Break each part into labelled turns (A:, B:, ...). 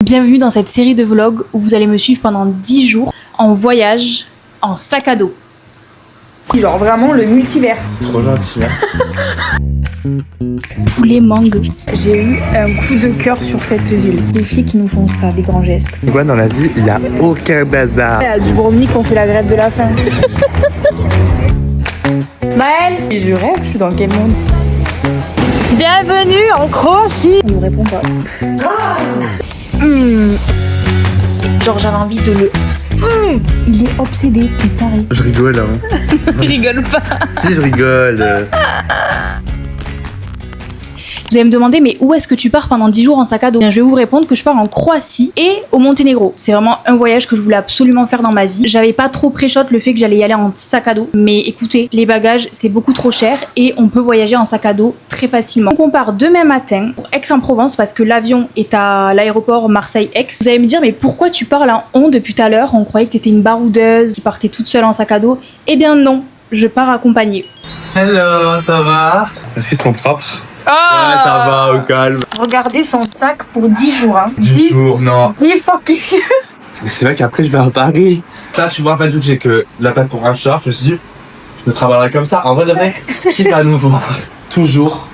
A: Bienvenue dans cette série de vlogs où vous allez me suivre pendant 10 jours en voyage en sac à dos. Genre vraiment le multiverse.
B: Trop gentil, hein.
A: Poulet mangue. J'ai eu un coup de cœur sur cette ville. Les flics nous font ça, des grands gestes.
B: Quoi, dans la vie, il n'y a aucun bazar.
A: À Dubrovnik, on fait la grève de la faim. Maëlle, je rêve, je suis dans quel monde? Bienvenue en Croatie. On nous répond pas. Genre j'avais envie de le... Il est obsédé, il est taré.
B: Je rigole, hein.
A: Il rigole pas.
B: Si, je rigole.
A: Vous allez me demander, mais où est-ce que tu pars pendant 10 jours en sac à dos? Je vais vous répondre que je pars en Croatie et au Monténégro. C'est vraiment un voyage que je voulais absolument faire dans ma vie. J'avais pas trop pré-shot le fait que j'allais y aller en sac à dos. Mais écoutez, les bagages, c'est beaucoup trop cher et on peut voyager en sac à dos très facilement. Donc on part demain matin pour Aix-en-Provence parce que l'avion est à l'aéroport Marseille-Aix. Vous allez me dire, mais pourquoi tu parles en on depuis tout à l'heure? On croyait que t'étais une baroudeuse qui partait toute seule en sac à dos. Eh bien non, je pars accompagnée.
B: Hello, ça va? Est-ce qu'ils sont propres?
A: Oh
B: Ouais, ça va, au calme.
A: Regardez son sac pour 10 jours. Hein.
B: 10 jours, non.
A: 10 fucking...
B: Mais c'est vrai qu'après, je vais à Paris. Ça, tu vois, en fait, vu que j'ai que de la place pour un short, je me suis dit, je me travaillerai comme ça. En vrai, de vrai, qui va nous voir? Toujours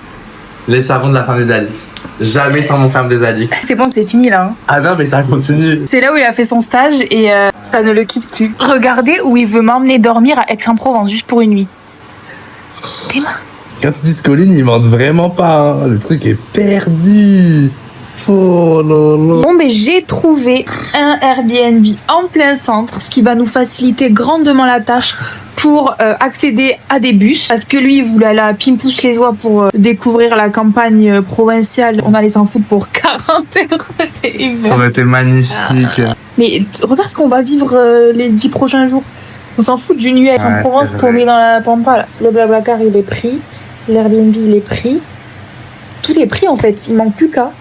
B: les savons de la ferme des Alix. Jamais sans mon ferme des Alix.
A: C'est bon, c'est fini là. Hein.
B: Ah non, mais ça continue.
A: C'est là où il a fait son stage et ça ne le quitte plus. Regardez où il veut m'emmener dormir à Aix-en-Provence juste pour une nuit. Tes mains.
B: Quand tu dis Colline, il mente vraiment pas. Hein. Le truc est perdu. Oh là là.
A: Bon, mais j'ai trouvé un Airbnb en plein centre, ce qui va nous faciliter grandement la tâche pour accéder à des bus. Parce que lui, il voulait aller à Pimpouche-les-Oies pour découvrir la campagne provinciale. On allait s'en foutre pour 40 €.
B: Ça aurait été magnifique.
A: Mais regarde ce qu'on va vivre les 10 prochains jours. On s'en fout d'une nuit à Aix-en-Provence
B: c'est
A: paumé
B: vrai.
A: dans la pampa là. Le Blablacar il est pris, l'Airbnb il est pris. Tout est pris en fait, il manque plus qu'à.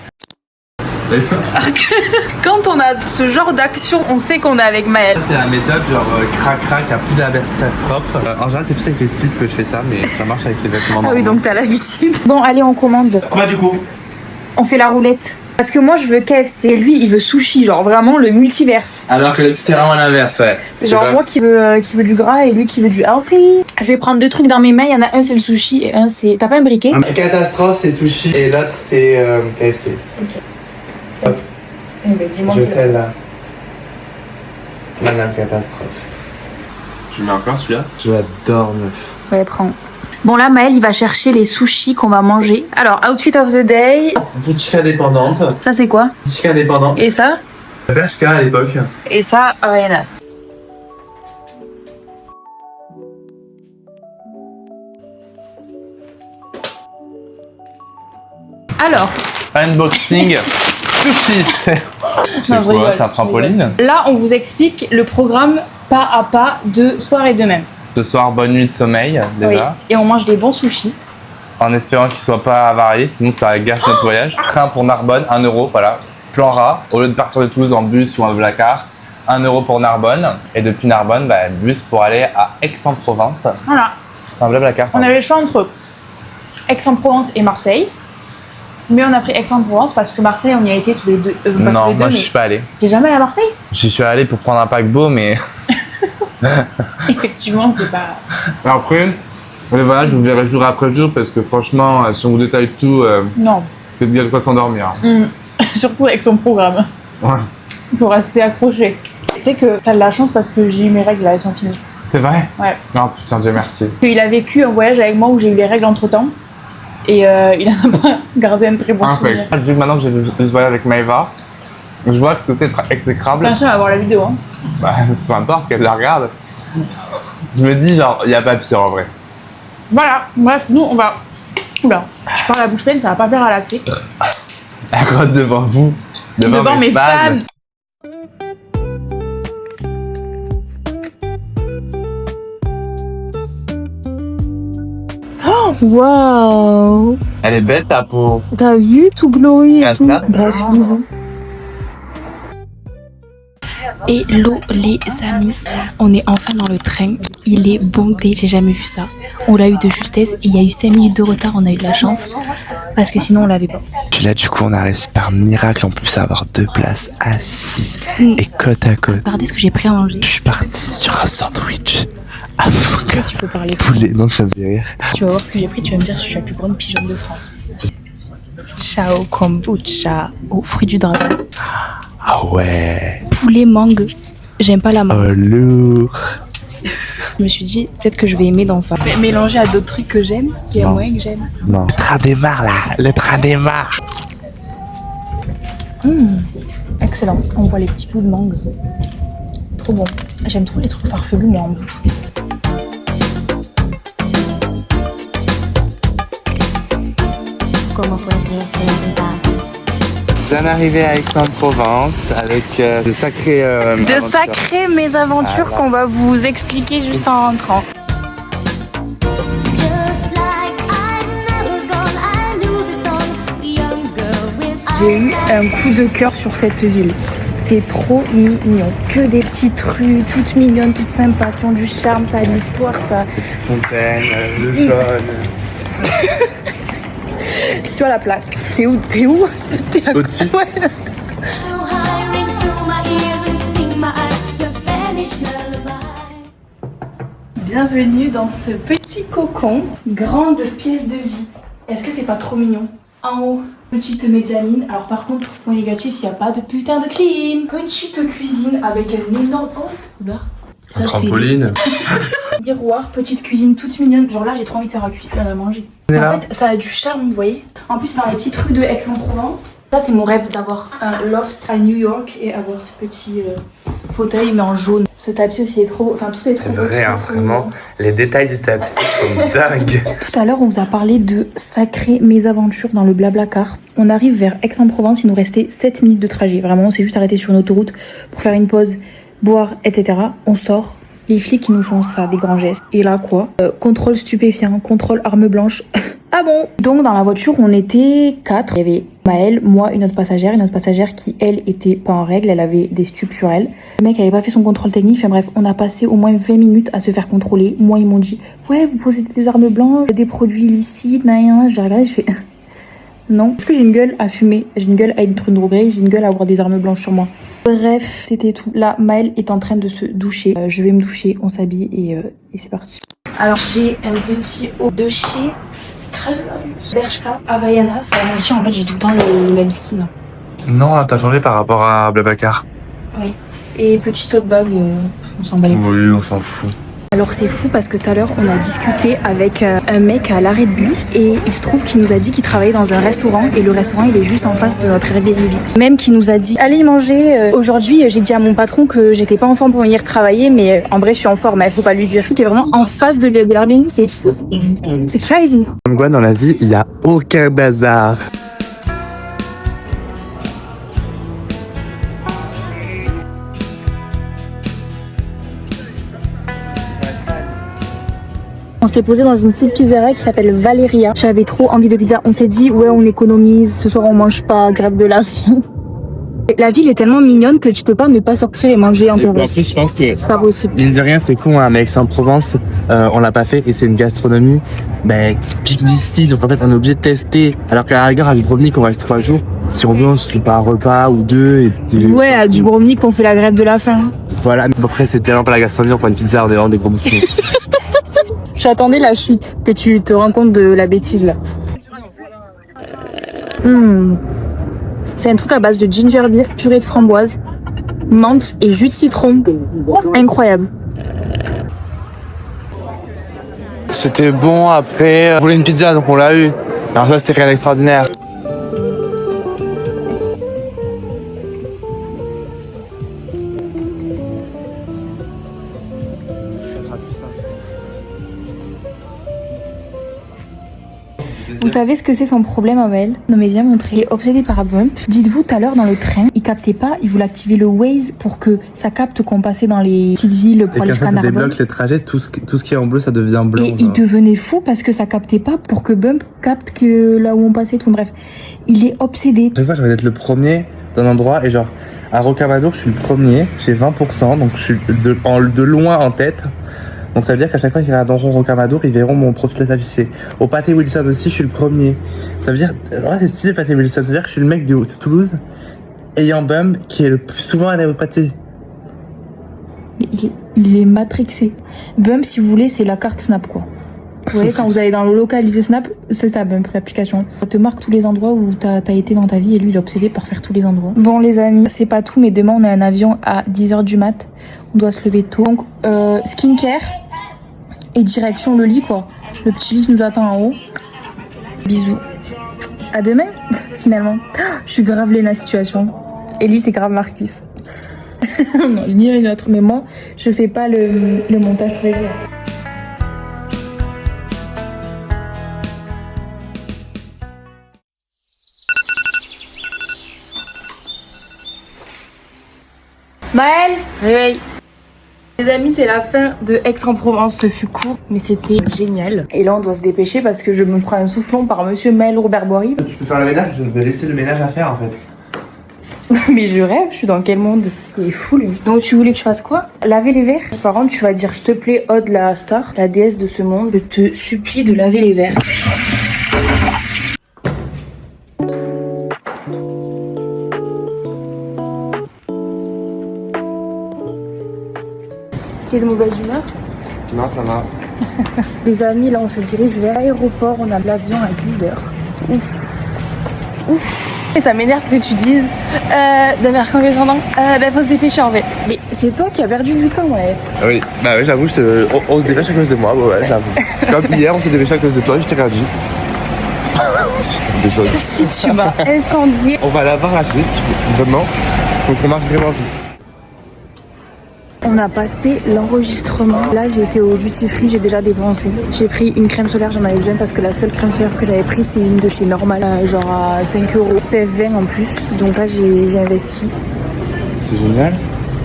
A: Quand on a ce genre d'action, on sait qu'on est avec Maëlle.
B: C'est la méthode genre crac-crac, à plus d'habits très propre. En général, c'est plus avec les slips que je fais ça, mais ça marche avec les vêtements.
A: Ah oui, donc t'as l'habitude. Bon, allez, on commande.
B: Quoi du coup?
A: On fait la roulette. Parce que moi je veux KFC, et lui il veut sushi, genre vraiment le multiverse.
B: Alors que c'est vraiment l'inverse, ouais.
A: Genre moi qui veux du gras et lui qui veut du healthy. Je vais prendre 2 trucs dans mes mains, il y en a un c'est le sushi et un c'est... T'as pas un briquet?
B: Catastrophe, c'est sushi et l'autre c'est KFC. Hop,
A: Eh ben, dis-moi
B: je
A: que-
B: celle-là. Madame Catastrophe. Tu mets encore celui-là? Je l'adore, meuf.
A: Ouais, prends. Bon là Maëlle il va chercher les sushis qu'on va manger. Alors outfit of the day,
B: Boutique indépendante.
A: ça c'est quoi?
B: Boutique indépendante.
A: Et ça?
B: Bershka à l'époque.
A: Et ça, Havaianas. Alors,
B: Unboxing. Sushi. C'est
A: Non, je rigole,
B: quoi? C'est un
A: je
B: trampoline?
A: là on vous explique le programme pas à pas de soir et de même.
B: Ce soir, bonne nuit de sommeil déjà.
A: Et on mange des bons sushis.
B: En espérant qu'il soit pas avarié, sinon ça gâche notre voyage. Train pour Narbonne, 1 €, voilà. Plan rat, au lieu de partir de Toulouse en bus ou en Blablacar, 1 € pour Narbonne. Et depuis Narbonne, bus pour aller à Aix-en-Provence.
A: Voilà.
B: C'est un Blablacar.
A: On avait le choix entre Aix-en-Provence et Marseille. Mais on a pris Aix-en-Provence parce que Marseille, on y a été tous les deux. Pas tous
B: Non,
A: les
B: moi
A: deux,
B: je
A: mais...
B: suis pas allé.
A: T'es jamais allé à Marseille?
B: J'y suis allé pour prendre un paquebot, mais
A: Effectivement, c'est pas...
B: après, le voyage, je vous verrai jour après jour parce que franchement, si on vous détaille tout,
A: Non.
B: c'est bien de quoi s'endormir.
A: Surtout avec son programme.
B: Ouais.
A: Il faut rester accroché. Tu sais que t'as de la chance parce que j'ai eu mes règles là, elles sont finies.
B: C'est vrai?
A: Ouais.
B: Non, putain, Dieu merci.
A: Il a vécu un voyage avec moi où j'ai eu les règles entre temps. Et il en a pas gardé un très bon souvenir.
B: Vu que maintenant que j'ai vu ce voyage avec Maëva, je vois ce que c'est être exécrable.
A: Attention à voir la vidéo. Hein.
B: Bah, peu importe qu'elle la regarde. Je me dis, genre, y a pas pire en vrai.
A: Voilà, bref, nous on va. Oula, je parle à la bouche pleine, ça va pas plaire à la clé.
B: La grotte devant vous,
A: Devant mes fans. Waouh!
B: Elle est belle ta peau.
A: T'as vu tout glowy et
B: Un
A: tout?
B: plat.
A: Bref, bisous. Hello les amis, on est enfin dans le train, il est bondé, j'ai jamais vu ça. On l'a eu de justesse et il y a eu 5 minutes de retard, on a eu de la chance parce que sinon on l'avait pas.
C: Puis là du coup on a réussi par miracle en plus à avoir 2 places assises et côte à côte.
A: Regardez ce que j'ai pris à manger.
C: Je suis parti sur un sandwich avocat
A: Tu peux parler.
C: poulet, non ça me fait rire.
A: Tu vas voir ce que j'ai pris, tu vas me dire si je suis la plus grande pigeonne de France. Ciao kombucha aux fruits du dragon.
C: Ah ouais.
A: Poulet mangue, j'aime pas la mangue.
C: Oh lourd.
A: Je me suis dit peut-être que je vais aimer dans ça. Mais mélanger à d'autres trucs que j'aime, qui est
C: Non.
A: moyen que j'aime.
C: Non. Le train démarre là, le train démarre.
A: Excellent, on voit les petits bouts de mangue. Trop bon. J'aime trop les trucs farfelus mais en bouffe.
C: Je viens d'arriver à Aix-en-Provence avec de sacrées aventures.
A: mésaventures qu'on va vous expliquer juste en rentrant. J'ai eu un coup de cœur sur cette ville. C'est trop mignon. Que des petites rues, toutes mignonnes, toutes sympas, qui ont du charme, ça a de l'histoire, ça.
C: Petite fontaine, le jaune.
A: Tu vois la plaque. T'es où? T'es à...
C: Au-dessus.
A: Ouais. Bienvenue dans ce petit cocon. Grande pièce de vie. Est-ce que c'est pas trop mignon? En haut, petite mezzanine. Alors par contre, point négatif, il n'y a pas de putain de clim. Petite cuisine avec un énorme... Oh, regarde. Ça,
C: Trampoline.
A: Miroir, petite cuisine toute mignonne. Genre là, j'ai trop envie de faire à manger.
C: On est
A: En
C: là.
A: fait, ça a du charme, vous voyez. En plus, dans les petites rues de Aix-en-Provence. Ça, c'est mon rêve d'avoir un loft à New York et avoir ce petit fauteuil, mais en jaune. Ce tapis aussi est trop... Enfin, tout est trop
C: C'est
A: beau,
C: vrai,
A: tout est
C: hein,
A: trop
C: vraiment.
A: mignon.
C: Les détails du tapis sont dingues.
A: Tout à l'heure, on vous a parlé de sacrées mésaventures dans le Blablacar. On arrive vers Aix-en-Provence, il nous restait 7 minutes de trajet. Vraiment, on s'est juste arrêté sur une autoroute pour faire une pause, boire, etc. On sort. Les flics, ils nous font ça, des grands gestes. Et là, quoi contrôle stupéfiant, contrôle arme blanche. Ah bon? Donc, dans la voiture, on était 4. Il y avait Maëlle, moi, une autre passagère qui, elle, était pas en règle. Elle avait des stupes sur elle. Le mec avait pas fait son contrôle technique. Enfin bref, on a passé au moins 20 minutes à se faire contrôler. Moi, ils m'ont dit, ouais, vous possédez des armes blanches, des produits illicites, nan. J'ai regardé, je fais... Non, parce que j'ai une gueule à fumer, j'ai une gueule à être une droguerie, j'ai une gueule à avoir des armes blanches sur moi. Bref, c'était tout. Là, Maëlle est en train de se doucher. Je vais me doucher, on s'habille et c'est parti. Alors, j'ai un petit haut de chez Stradivarius Bershka Havaianas. Aussi, en fait, j'ai tout le temps les mêmes skins.
C: Non, t'as changé par rapport à Blablacar.
A: Oui. Et petit tote bag, on s'en bat les couilles.
C: Oui, on s'en fout.
A: Alors c'est fou parce que tout à l'heure on a discuté avec un mec à l'arrêt de bus et il se trouve qu'il nous a dit qu'il travaillait dans un restaurant et le restaurant il est juste en face de notre Airbnb. Même qu'il nous a dit allez manger. Aujourd'hui j'ai dit à mon patron que j'étais pas en forme pour venir travailler mais en vrai je suis en forme, il faut pas lui dire. Qui est vraiment en face de l'Airbnb, c'est crazy.
C: Comme quoi dans la vie il y a aucun bazar.
A: On s'est posé dans une petite pizzeria qui s'appelle Valeria. J'avais trop envie de pizza. On s'est dit ouais on économise, ce soir on mange pas, grève de la faim. La ville est tellement mignonne que tu peux pas ne pas sortir et manger en terrasse.
C: En plus je pense que
A: C'est pas possible.
C: mine de rien c'est con hein, mais Aix-en-Provence on l'a pas fait et c'est une gastronomie typique d'ici donc en fait on est obligé de tester alors qu'à la rigueur à Dubrovnik on reste 3 jours. Si on veut on se fait pas un repas ou deux et puis,
A: Ouais, à Dubrovnik on fait la grève de la faim.
C: voilà. Après c'est tellement pas la gastronomie, on prend une pizza, on est vraiment des gros bouffons.
A: J'attendais la chute, que tu te rends compte de la bêtise là. C'est un truc à base de ginger beer, purée de framboise, menthe et jus de citron. Incroyable.
C: C'était bon, après on voulait une pizza donc on l'a eu. Alors ça c'était rien d'extraordinaire.
A: Vous savez ce que c'est son problème, Amel? Non mais viens montrer. Il est obsédé par Bump. Dites-vous, tout à l'heure dans le train, il captait pas, il voulait activer le Waze pour que ça capte qu'on passait dans les petites villes pour
C: Et
A: aller
C: comme ça,
A: jusqu'à
C: ça
A: Narbonne.
C: débloque les trajets, tout ce qui est en bleu, ça devient blanc.
A: Et il devenait fou parce que ça captait pas pour que Bump capte que là où on passait, tout. Bref, il est obsédé.
C: Chaque fois, j'avais d'être le premier d'un endroit et genre, À Rocamadour, je suis le premier, j'ai 20%, donc je suis de loin en tête. Donc ça veut dire qu'à chaque fois qu'ils regarderont Rocamadour, ils verront mon profil s'afficher. Au Pâté Wilson aussi, je suis le premier. Ça veut dire, ouais, c'est stylé Pâté Wilson, ça veut dire que je suis le mec de Toulouse, ayant Bum, qui est le plus souvent allé au Pâté.
A: Il est matrixé. Bump, si vous voulez, c'est la carte Snap, quoi. Vous voyez, quand vous allez dans le localiser Snap, c'est ça, Bump, l'application. Ça te marque tous les endroits où t'as été dans ta vie et lui, il est obsédé par faire tous les endroits. Bon, les amis, c'est pas tout, mais demain, on a un avion à 10h du mat. On doit se lever tôt. Donc, skincare et direction le lit, quoi. Le petit lit qui nous attend en haut. Bisous. À demain, finalement. Je suis grave Léna situation. Et lui, c'est grave Marcus. Non, ni l'un ni l'autre, mais moi, je fais pas le montage tous les jours. Maëlle, réveille. Les amis, c'est la fin de Aix-en-Provence. Ce fut court, mais c'était génial. Et là, on doit se dépêcher parce que je me prends un soufflon par monsieur Maël Robert Bory.
C: Tu peux faire le ménage, je vais laisser le ménage à faire en fait.
A: Mais je rêve, je suis dans quel monde? Il est fou lui. Donc tu voulais que je fasse quoi? Laver les verres? Par contre, tu vas dire s'il te plaît, Aude la star, la déesse de ce monde, je te supplie de laver les verres. T'es de mauvaise humeur?
C: Non, ça va.
A: Les amis, là on se dirige vers l'aéroport, on a l'avion à 10h. Ouf. Et ça m'énerve que tu dises d'un air condescendant, faut se dépêcher en fait. Mais c'est toi qui as perdu du temps, ouais.
C: Oui, bah oui, j'avoue, on se dépêche à cause de moi, ouais, j'avoue. Comme hier, on s'est dépêché à cause de toi, je t'ai rien dit.
A: Si tu m'as incendié.
C: On va la voir la suite, vraiment, faut qu'on marche vraiment vite.
A: On a passé l'enregistrement. Là, j'ai été au duty free, j'ai déjà dépensé. J'ai pris une crème solaire, j'en avais besoin parce que la seule crème solaire que j'avais prise, c'est une de chez Normal, genre à 5 €. SPF 20 en plus. Donc là, j'ai investi.
C: C'est génial.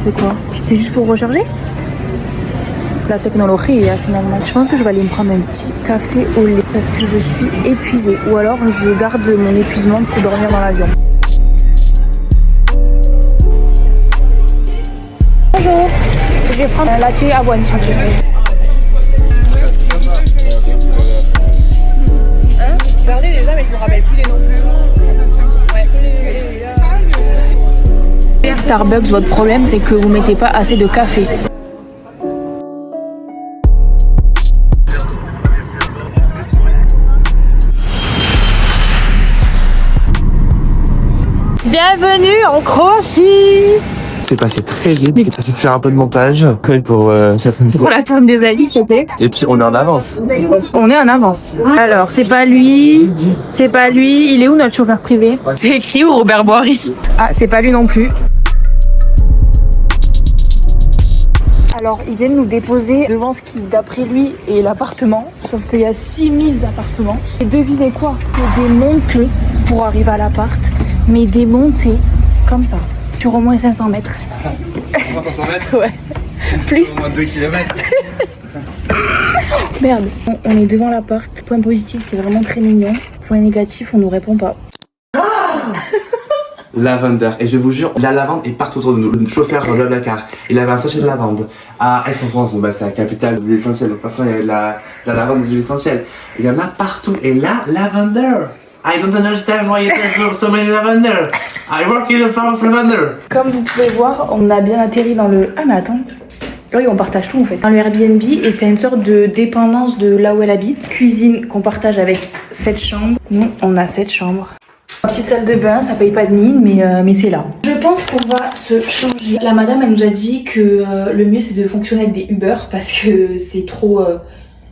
A: De quoi? C'est juste pour recharger? La technologie, finalement. Je pense que je vais aller me prendre un petit café au lait parce que je suis épuisée. Ou alors, je garde mon épuisement pour dormir dans l'avion. Bonjour, je vais prendre un latte avoine s'il vous plaît.
D: Regardez déjà, mais je me rappelle plus des noms.
A: Starbucks, votre problème c'est que vous mettez pas assez de café. Bienvenue en Croatie.
C: C'est passé très vite, j'ai essayé de faire un peu de montage pour
A: la fin des alliés, c'était.
C: Et puis on est en avance.
A: On est en avance. Alors, c'est pas lui. Il est où notre chauffeur privé? C'est écrit où Robert Boiry? Ah, c'est pas lui non plus. Alors, ils viennent nous déposer devant ce qui, d'après lui, est l'appartement. Sauf qu'il y a 6000 appartements. Et devinez quoi? C'est des montées pour arriver à l'appart. Mais des montées comme ça. Sur au moins 500 mètres.
C: 500 mètres?
A: Ouais. Plus.
C: Au moins 2 km.
A: Merde. On est devant l'appart. Point positif, c'est vraiment très mignon. Point négatif, on nous répond pas.
C: Lavender. Et je vous jure, la lavande est partout autour de nous. Le chauffeur de Blablacar, il avait un sachet de lavande. À Aix-en-Provence, bon, c'est la capitale de l'huile essentielle. De toute façon, il y avait de la lavande des huiles essentielles. Il y en a partout. Et là, lavender. I don't understand why you take so many lavender. I work in the farm of lavender.
A: Comme vous pouvez voir, on a bien atterri dans le... Ah mais attends. Oui, on partage tout en fait. Dans le Airbnb, et c'est une sorte de dépendance de là où elle habite. Cuisine qu'on partage avec 7 chambres. Nous, on a 7 chambres. Petite salle de bain, ça paye pas de mine, mais c'est là. Je pense qu'on va se changer. La madame, elle nous a dit que le mieux c'est de fonctionner avec des Uber parce que c'est trop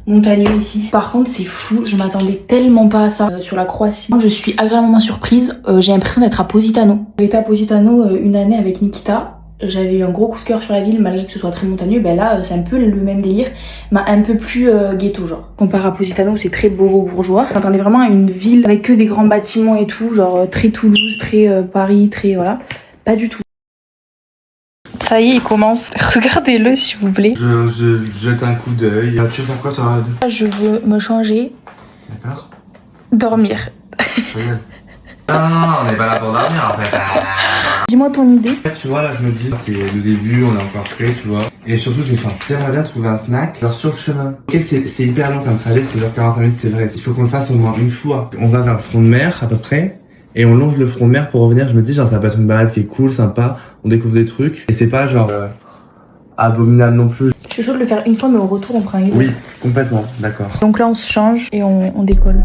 A: montagneux ici. Par contre, c'est fou, je m'attendais tellement pas à ça sur la Croatie. Je suis agréablement surprise, j'ai l'impression d'être à Positano. J'avais été à Positano une année avec Nikita. J'avais eu un gros coup de cœur sur la ville malgré que ce soit très montagneux. Ben là, c'est un peu le même délire, mais un peu plus ghetto genre. Comparé à Positano où c'est très beau bourgeois. Je m'attendais vraiment à une ville avec que des grands bâtiments et tout, genre très Toulouse, très Paris, très voilà. Pas du tout. Ça y est, il commence. Regardez-le s'il vous plaît.
C: Je jette un coup d'œil. Tu veux faire quoi toi?
A: Je veux me changer.
C: D'accord.
A: Dormir.
B: Non, on n'est pas là pour dormir en fait.
A: Dis-moi ton idée.
C: Tu vois, là, je me dis, c'est le début, on est encore prêt, tu vois. Et surtout, j'ai faim. J'aimerais bien trouver un snack, genre sur le chemin. Ok, c'est hyper long comme trajet, c'est genre 45 minutes, c'est vrai. Il faut qu'on le fasse au moins une fois. On va vers le front de mer, à peu près. Et on longe le front de mer pour revenir. Je me dis, genre, ça va être une balade qui est cool, sympa. On découvre des trucs. Et c'est pas genre abominable non plus.
A: Je suis chaud de le faire une fois, mais au retour, on prend un.
C: Oui, complètement, d'accord.
A: Donc là, on se change et on décolle.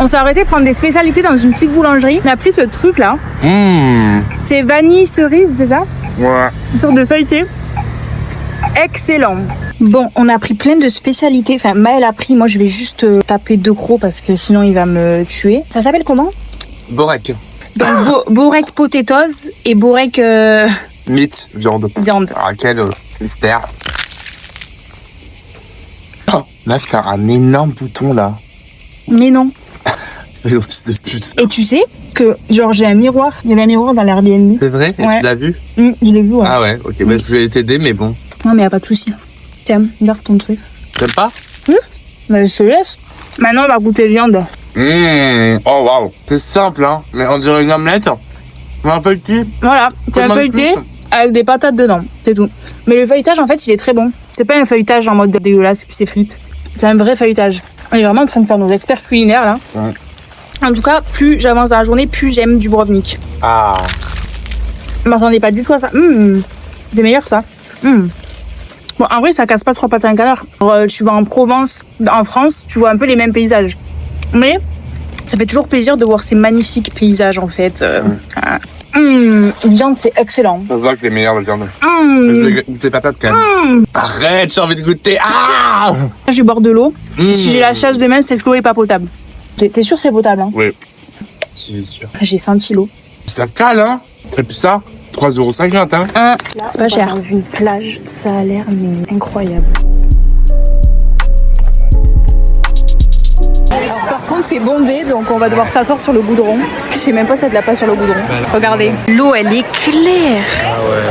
A: On s'est arrêté prendre des spécialités dans une petite boulangerie. On a pris ce truc là. C'est vanille cerise, c'est ça?
C: Ouais.
A: Une sorte de feuilleté. Excellent. Bon, on a pris plein de spécialités. Enfin, Maël a pris. Moi, je vais juste taper 2 gros parce que sinon, il va me tuer. Ça s'appelle comment?
C: Borek.
A: Donc, Borek potatoes et Borek
C: Meat, viande.
A: viande.
C: Ah, quel mystère. Oh, là, t'as un énorme bouton là.
A: Mais non.
C: Fils de pute.
A: Et tu sais que, genre, j'ai un miroir. Il y avait un miroir dans l'Airbnb.
C: C'est vrai? Et
A: Ouais.
C: tu l'as vu?
A: Je l'ai vu, ouais.
C: Ah ouais, ok, bah, je vais t'aider, mais bon.
A: Non, mais y a pas de souci. Tiens, garde ton truc.
C: T'aimes pas?
A: Mais je te laisse. Maintenant, on va goûter viande.
C: Oh waouh. C'est simple, hein, mais on dirait une omelette. Un petit.
A: Voilà, c'est un
C: Comment
A: feuilleté
C: plus
A: avec des patates dedans, c'est tout. Mais le feuilletage, en fait, il est très bon. C'est pas un feuilletage en mode dégueulasse qui s'effrite. C'est un vrai feuilletage. On est vraiment en train de faire nos experts culinaires, là.
C: Ouais.
A: En tout cas, plus j'avance dans la journée, plus j'aime Dubrovnik.
C: Ah.
A: Je m'attendais pas du tout à ça. C'est meilleur, ça. Bon, en vrai, ça casse pas 3 pattes à un canard. Alors, tu vas en Provence, en France, tu vois un peu les mêmes paysages. Mais ça fait toujours plaisir de voir ces magnifiques paysages, en fait. Viande, c'est excellent.
C: Ça se voit que les meilleurs la viande. Je vais goûter patates quand même. Arrête, j'ai envie de goûter. Ah.
A: Je vais boire de l'eau. Si j'ai la chasse demain, cette eau est pas potable. T'es sûr que c'est potable, hein?
C: Oui. C'est sûr.
A: J'ai senti l'eau.
C: Ça cale, hein. Et puis ça, 3,50 €, hein.
A: C'est pas cher. Dans une plage, ça a l'air mais incroyable. Par contre, c'est bondé, donc on va devoir s'asseoir sur le goudron. Je sais même pas si y a de la place sur le goudron. Regardez, l'eau, elle est claire.
B: Ah ouais.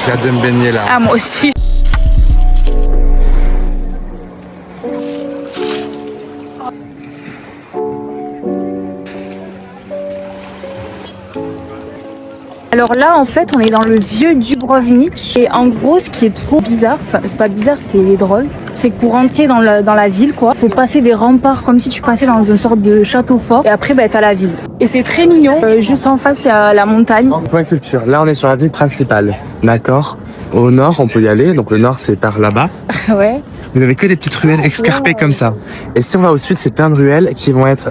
B: J'ai hâte de me baigner là.
A: Ah, moi aussi. Alors là, en fait, on est dans le vieux Dubrovnik. Et en gros, ce qui est trop bizarre, enfin, c'est pas bizarre, c'est drôle, c'est que pour rentrer dans la ville, quoi, faut passer des remparts comme si tu passais dans une sorte de château fort. Et après, t'as la ville. Et c'est très mignon. Juste en face, il y a la montagne.
C: Point culture. Là, on est sur la ville principale. D'accord. Au nord, on peut y aller. Donc, le nord, c'est par là-bas.
A: Ouais.
C: Vous n'avez que des petites ruelles escarpées comme ça. Et si on va au sud, c'est plein de ruelles qui vont être,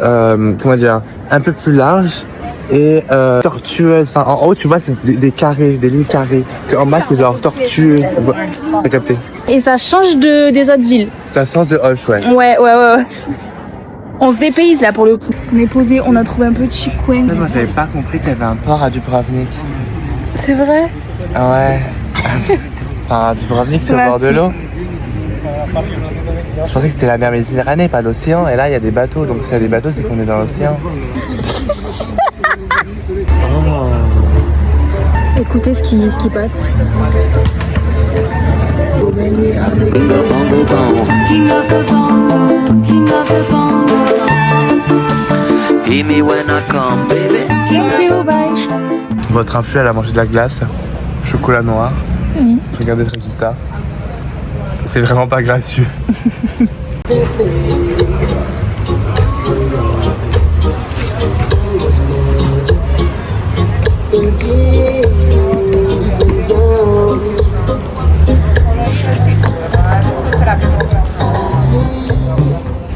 C: comment dire, un peu plus larges et tortueuses. Enfin, en haut, tu vois, c'est des carrés, des lignes carrées. En bas, c'est genre tortueux. T'as capté?
A: Et ça change des autres villes.
C: Ça sent de Hoche, ouais.
A: Ouais. On se dépayse là pour le coup. On est posé, on a trouvé un petit coin.
C: Moi, j'avais pas compris qu'il y avait un port à Dubrovnik.
A: C'est vrai?
C: Ah ouais. Enfin, Dubrovnik, c'est au bord de l'eau. Je pensais que c'était la mer Méditerranée, pas l'océan. Et là, il y a des bateaux. Donc, s'il y a des bateaux, c'est qu'on est dans l'océan.
A: Écoutez ce qui passe.
C: Votre influe, elle a mangé de la glace, chocolat noir. Regardez ce résultat. C'est vraiment pas gracieux.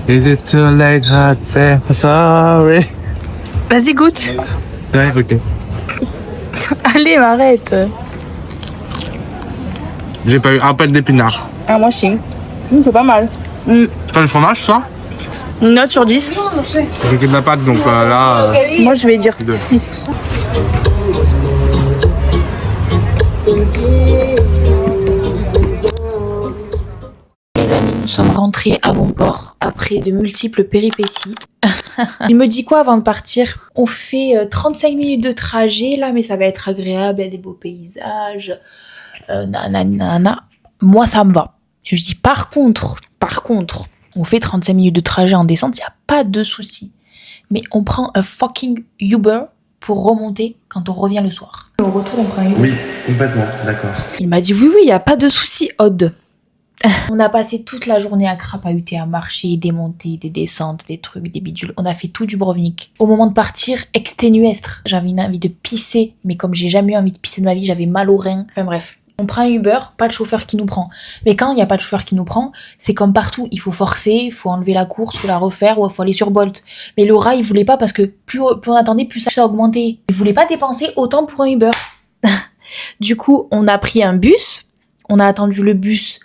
C: Is it too late to say sorry?
A: Vas-y, goûte.
C: Ouais, ok.
A: Allez, arrête.
C: J'ai pas eu un pet d'épinards.
A: Ah, moi, si. C'est pas mal.
C: C'est pas le fromage, ça?
A: Une note sur 10.
C: J'ai que de la pâte, donc là...
A: Moi, je vais dire
C: Deux.
A: 6. Les amis, nous sommes rentrés à bon port après de multiples péripéties. Il me dit quoi avant de partir? On fait 35 minutes de trajet là, mais ça va être agréable, il y a des beaux paysages. Nanana. Moi, ça me va. Je dis par contre, on fait 35 minutes de trajet en descente, il n'y a pas de souci. Mais on prend un fucking Uber pour remonter quand on revient le soir. Au retour, on prend un Uber.
C: Oui, complètement, d'accord.
A: Il m'a dit oui, il n'y a pas de souci, Aude. On a passé toute la journée à crapahuter, à marcher, démonter, des descentes, des trucs, des bidules. On a fait tout Dubrovnik. Au moment de partir, exténuestre. J'avais une envie de pisser, mais comme j'ai jamais eu envie de pisser de ma vie, j'avais mal aux reins. Enfin bref. On prend un Uber, pas de chauffeur qui nous prend. Mais quand il n'y a pas de chauffeur qui nous prend, c'est comme partout. Il faut forcer, il faut enlever la course, il faut la refaire ou il faut aller sur Bolt. Mais Laura, il voulait pas parce que plus on attendait, plus ça augmentait. Il voulait pas dépenser autant pour un Uber. Du coup, on a pris un bus. On a attendu le bus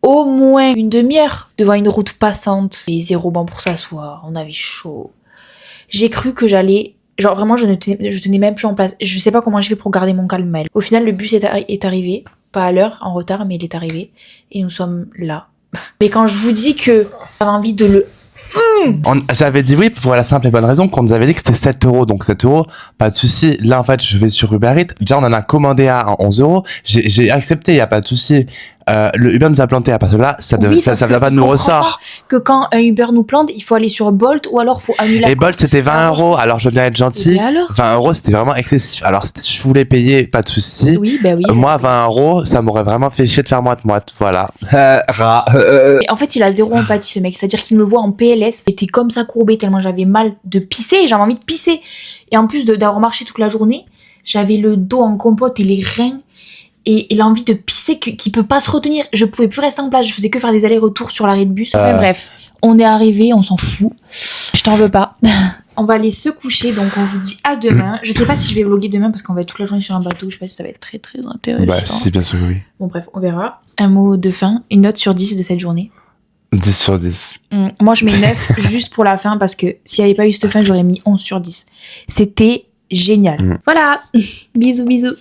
A: au moins une demi-heure devant une route passante. Et 0 banc pour s'asseoir. On avait chaud. J'ai cru que j'allais... Genre vraiment, je tenais même plus en place. Je sais pas comment j'ai fait pour garder mon calme, Maëlle. Au final, le bus est arrivé. Pas à l'heure, en retard, mais il est arrivé. Et nous sommes là. Mais quand je vous dis que j'avais envie de le...
B: J'avais dit oui pour la simple et bonne raison qu'on nous avait dit que c'était 7 euros. Donc 7 euros, pas de souci. Là, en fait, je vais sur Uber Eats. Déjà, on en a commandé à 11 euros. J'ai accepté, il n'y a pas de souci. Le Uber nous a planté parce que là, ça vient pas de nous ressort.
A: Que quand un Uber nous plante, il faut aller sur Bolt ou alors faut annuler la
B: Et Bolt, c'était 20 euros. Alors, je veux bien être gentil. 20 euros, c'était vraiment excessif. Alors, je voulais payer, pas de souci.
A: Oui, bah oui.
B: Moi, 20 euros, ça m'aurait vraiment fait chier de faire moite-moite. Voilà.
A: Et en fait, il a zéro empathie, ce mec. C'est-à-dire qu'il me voit en PLS. J'étais comme ça courbée tellement j'avais mal de pisser. J'avais envie de pisser. Et en plus d'avoir marché toute la journée, j'avais le dos en compote et les reins. Et l'envie de pisser qui peut pas se retenir. Je pouvais plus rester en place. Je faisais que faire des allers-retours sur l'arrêt de bus. Enfin bref, on est arrivé, on s'en fout. Je t'en veux pas. On va aller se coucher, donc on vous dit à demain. Je sais pas si je vais vlogger demain parce qu'on va être toute la journée sur un bateau. Je sais pas si ça va être très très intéressant.
B: Bah si, bien sûr que oui.
A: Bon bref, on verra. Un mot de fin, une note sur 10 de cette journée.
B: 10 sur 10.
A: Moi je mets 9 juste pour la fin parce que s'il n'y avait pas eu cette fin, j'aurais mis 11 sur 10. C'était génial. Voilà, bisous bisous.